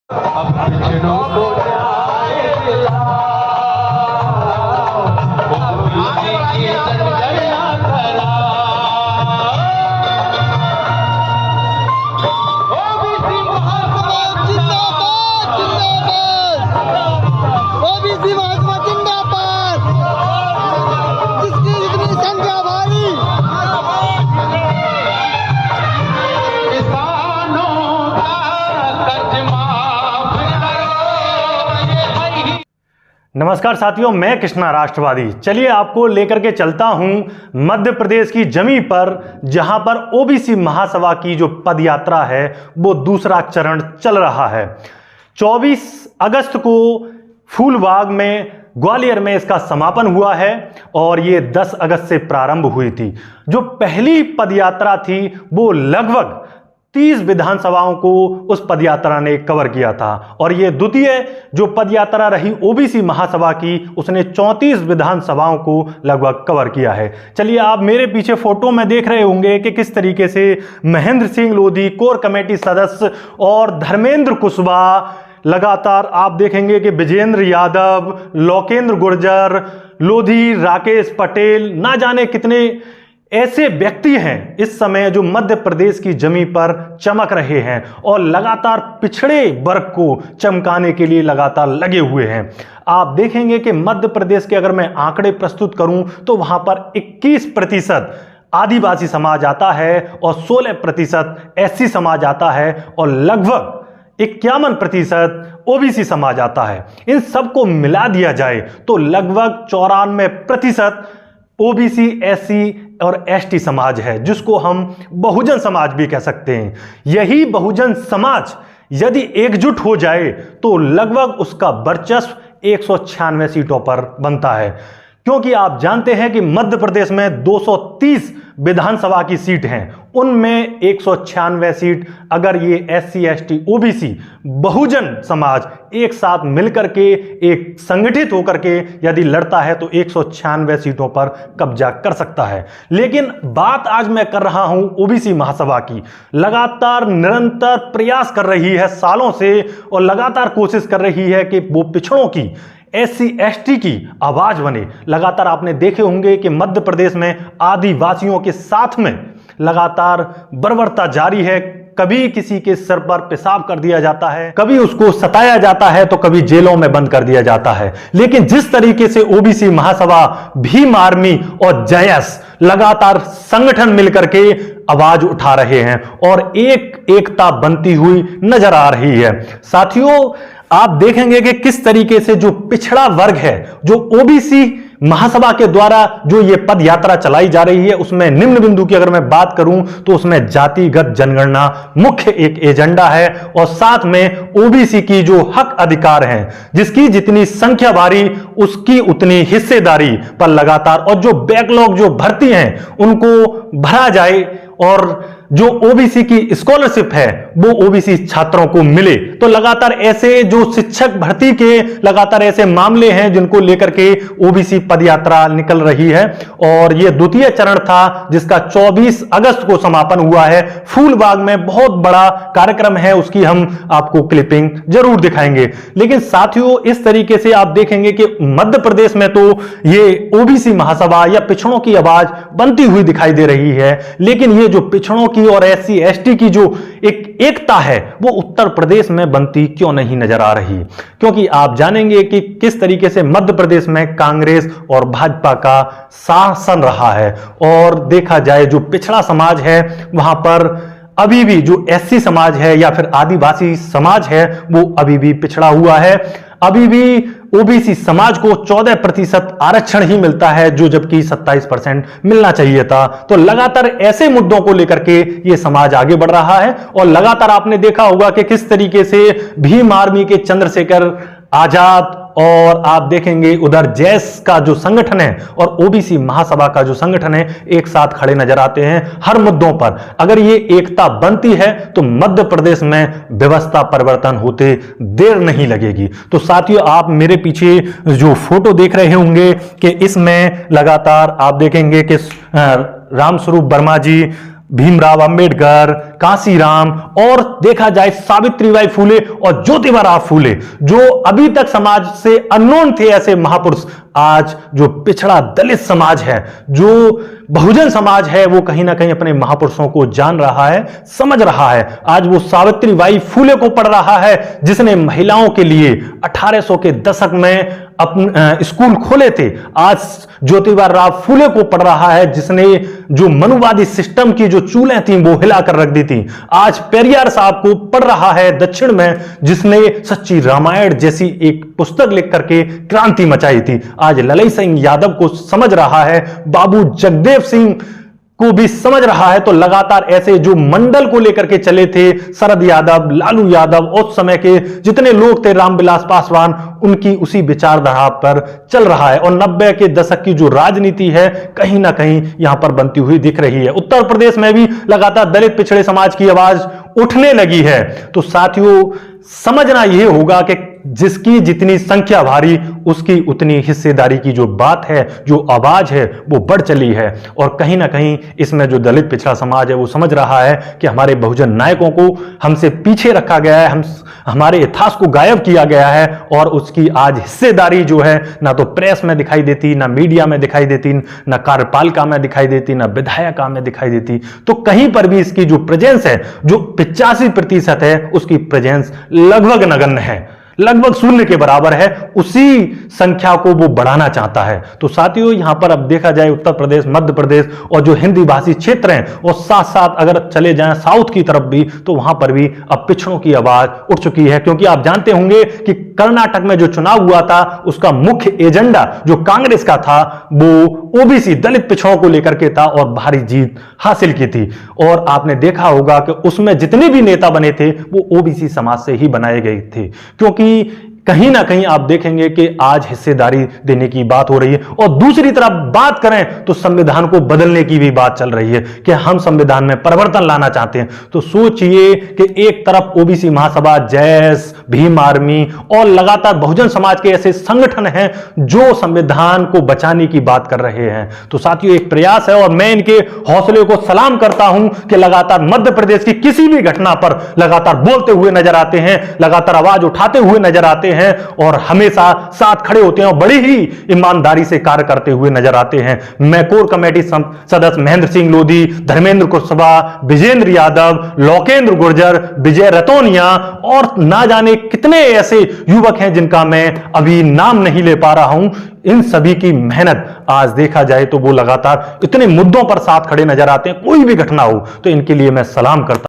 अब पिछड़ों को न्याय दिलाओ, ओबीसी की जनगणना कराओ। ओबीसी महासभा जिंदाबाद जिंदाबाद, ओबीसी महासभा जिंदाबाद। जिसकी जितनी संख्या भारी, किसानों का कर्ज माफ करो। नमस्कार साथियों, मैं कृष्णा राष्ट्रवादी। चलिए आपको लेकर के चलता हूं मध्य प्रदेश की जमीन पर, जहां पर ओबीसी महासभा की जो पदयात्रा है वो दूसरा चरण चल रहा है। 24 अगस्त को फूलबाग में, ग्वालियर में इसका समापन हुआ है और ये 10 अगस्त से प्रारंभ हुई थी। जो पहली पदयात्रा थी वो लगभग 30 विधानसभाओं को उस पदयात्रा ने कवर किया था और ये द्वितीय जो पदयात्रा रही ओबीसी महासभा की, उसने 34 विधानसभाओं को लगभग कवर किया है। चलिए, आप मेरे पीछे फोटो में देख रहे होंगे कि किस तरीके से महेंद्र सिंह लोधी कोर कमेटी सदस्य और धर्मेंद्र कुशवाहा, लगातार आप देखेंगे कि विजेंद्र यादव, लोकेंद्र गुर्जर, लोधी, राकेश पटेल, ना जाने कितने ऐसे व्यक्ति हैं इस समय जो मध्य प्रदेश की जमीन पर चमक रहे हैं और लगातार पिछड़े वर्ग को चमकाने के लिए लगातार लगे हुए हैं। आप देखेंगे कि मध्य प्रदेश के अगर मैं आंकड़े प्रस्तुत करूं तो वहां पर 21% आदिवासी समाज आता है और 16% एससी समाज आता है और लगभग 51% ओबीसी समाज आता है। इन सबको मिला दिया जाए तो लगभग 94% ओबीसी, एससी और एसटी समाज है, जिसको हम बहुजन समाज भी कह सकते हैं। यही बहुजन समाज यदि एकजुट हो जाए तो लगभग उसका वर्चस्व 196 सीटों पर बनता है, क्योंकि आप जानते हैं कि मध्य प्रदेश में 230 विधानसभा की सीट हैं, उनमें 196 सीट अगर ये SC, ST, OBC, Bahujan Samaj एक साथ मिलकर के, एक संगठित होकर के यदि लड़ता है तो 196 सीटों पर कब्जा कर सकता है। लेकिन बात आज मैं कर रहा हूं ओबीसी महासभा की। लगातार निरंतर प्रयास कर रही है सालों से और लगातार कोशिश कर रही है कि वो पिछड़ों की, एससी, एसटी की आवाज बने। लगातार आपने देखे होंगे कि मध्य प्रदेश में आदिवासियों के साथ में लगातार बर्बरता जारी है। कभी किसी के सर पर पेशाब कर दिया जाता है, कभी उसको सताया जाता है, तो कभी जेलों में बंद कर दिया जाता है। लेकिन जिस तरीके से ओबीसी महासभा, भीम आर्मी और जयस लगातार संगठन मिलकर के आवाज उठा रहे हैं और एकता बनती हुई नजर आ रही है। साथियों, आप देखेंगे कि किस तरीके से जो पिछड़ा वर्ग है, जो ओबीसी महासभा के द्वारा जो ये पद यात्रा चलाई जा रही है, उसमें निम्न बिंदु की अगर मैं बात करूं तो उसमें जातिगत जनगणना मुख्य एक एजेंडा है और साथ में ओबीसी की जो हक अधिकार हैं, जिसकी जितनी संख्या भारी उसकी उतनी हिस्सेदारी पर लगातार, और जो बैकलॉग जो भर्ती हैं उनको भरा जाए और जो ओबीसी की स्कॉलरशिप है वो ओबीसी छात्रों को मिले। तो लगातार ऐसे जो शिक्षक भर्ती के लगातार ऐसे मामले हैं जिनको लेकर के ओबीसी पदयात्रा निकल रही है और ये द्वितीय चरण था जिसका 24 अगस्त को समापन हुआ है। फूलबाग में बहुत बड़ा कार्यक्रम है, उसकी हम आपको क्लिपिंग जरूर दिखाएंगे। लेकिन साथियों, इस तरीके से आप देखेंगे कि मध्य प्रदेश में तो ये ओबीसी महासभा या पिछड़ों की आवाज बनती हुई दिखाई दे रही है, लेकिन ये जो पिछड़ों की और एससी, एसटी की जो एकता है वो उत्तर प्रदेश में बनती क्यों नहीं नजर आ रही? क्योंकि आप जानेंगे कि किस तरीके से मध्य प्रदेश में कांग्रेस और भाजपा का शासन रहा है और देखा जाए जो पिछड़ा समाज है वहां पर अभी भी जो एससी समाज है या फिर आदिवासी समाज है वो अभी भी पिछड़ा हुआ है। अभी भी ओबीसी समाज को 14% आरक्षण ही मिलता है, जो जबकि 27% मिलना चाहिए था। तो लगातार ऐसे मुद्दों को लेकर के ये समाज आगे बढ़ रहा है और लगातार आपने देखा होगा कि किस तरीके से भीम आर्मी के चंद्रशेखर आजाद और आप देखेंगे उधर जैस का जो संगठन है और ओबीसी महासभा का जो संगठन है एक साथ खड़े नजर आते हैं हर मुद्दों पर। अगर ये एकता बनती है तो मध्य प्रदेश में व्यवस्था परिवर्तन होते देर नहीं लगेगी। तो साथियों, आप मेरे पीछे जो फोटो देख रहे होंगे कि इसमें लगातार आप देखेंगे कि रामस्वरूप वर्मा जी, भीमराव अंबेडकर, कांसीराम और देखा जाए सावित्रीबाई फूले और ज्योतिबा फूले, जो अभी तक समाज से अननोन थे ऐसे महापुरुष, आज जो पिछड़ा दलित समाज है, जो बहुजन समाज है, वो कहीं ना कहीं अपने महापुरुषों को जान रहा है, समझ रहा है। आज वो सावित्रीबाई फूले को पढ़ रहा है, जिसने महिलाओं के लिए 1800 के दशक में अपने स्कूल खोले थे। आज ज्योतिबा फूले को पढ़ रहा है, जिसने जो मनुवादी सिस्टम की जो चूलें थी वो हिला कर रख दी थी। आज पेरियार साहब को पढ़ रहा है दक्षिण में, जिसने सच्ची रामायण जैसी एक पुस्तक लिख करके क्रांति मचाई थी। आज ललई सिंह यादव को समझ रहा है, बाबू जगदेव सिंह को भी समझ रहा है। तो लगातार ऐसे जो मंडल को लेकर के चले थे, शरद यादव, लालू यादव, उस समय के जितने लोग थे, रामविलास पासवान, उनकी उसी विचारधारा पर चल रहा है। और 90 के दशक की जो राजनीति है कहीं ना कहीं यहां पर बनती हुई दिख रही है। उत्तर प्रदेश में भी लगातार दलित पिछड़े समाज की आवाज उठने लगी है। तो साथियों, समझना यह होगा कि जिसकी जितनी संख्या भारी, उसकी उतनी हिस्सेदारी की जो बात है, जो आवाज है, वो बढ़ चली है। और कहीं ना कहीं इसमें जो दलित पिछड़ा समाज है वो समझ रहा है कि हमारे बहुजन नायकों को हमसे पीछे रखा गया है, हमारे इतिहास को गायब किया गया है, और उसकी आज हिस्सेदारी जो है ना तो प्रेस में दिखाई देती, ना मीडिया में दिखाई देती, ना कार्यपालिका में दिखाई देती, ना विधायिका में दिखाई देती। तो कहीं पर भी इसकी जो प्रेजेंस है, जो 85% है, उसकी प्रेजेंस लगभग नगण्य है, लगभग शून्य के बराबर है। उसी संख्या को वो बढ़ाना चाहता है। तो साथियों, यहां पर अब देखा जाए उत्तर प्रदेश, मध्य प्रदेश और जो हिंदी भाषी क्षेत्र हैं, और साथ साथ अगर चले जाएं साउथ की तरफ भी, तो वहां पर भी अब पिछड़ों की आवाज उठ चुकी है। क्योंकि आप जानते होंगे कि कर्नाटक में जो चुनाव हुआ था, उसका मुख्य एजेंडा जो कांग्रेस का था, वो ओबीसी दलित पिछड़ों को लेकर के था और भारी जीत हासिल की थी। और आपने देखा होगा कि उसमें जितने भी नेता बने थे वो ओबीसी समाज से ही बनाए गए थे। क्योंकि कहीं ना कहीं आप देखेंगे कि आज हिस्सेदारी देने की बात हो रही है। और दूसरी तरफ बात करें तो संविधान को बदलने की भी बात चल रही है कि हम संविधान में परिवर्तन लाना चाहते हैं। तो सोचिए कि एक तरफ ओबीसी महासभा, जैस, भीम आर्मी और लगातार बहुजन समाज के ऐसे संगठन हैं जो संविधान को बचाने की बात कर रहे हैं। तो साथियों, एक प्रयास है और मैं इनके हौसले को सलाम करता हूं कि लगातार मध्य प्रदेश की किसी भी घटना पर लगातार बोलते हुए नजर आते हैं, लगातार आवाज उठाते हुए नजर आते हैं और हमेशा साथ खड़े होते हैं और बड़ी ही ईमानदारी से कार्य करते हुए नजर आते हैं। मैं कोर कमेटी सदस्य महेंद्र सिंह लोधी, धर्मेंद्र कुशवाहा, विजेंद्र यादव, लोकेंद्र गुर्जर, विजय रतौनिया और ना जाने कितने ऐसे युवक हैं जिनका मैं अभी नाम नहीं ले पा रहा हूं, इन सभी की मेहनत आज देखा जाए तो वो लगातार इतने मुद्दों पर साथ खड़े नजर आते हैं। कोई भी घटना हो तो इनके लिए मैं सलाम करता हूं।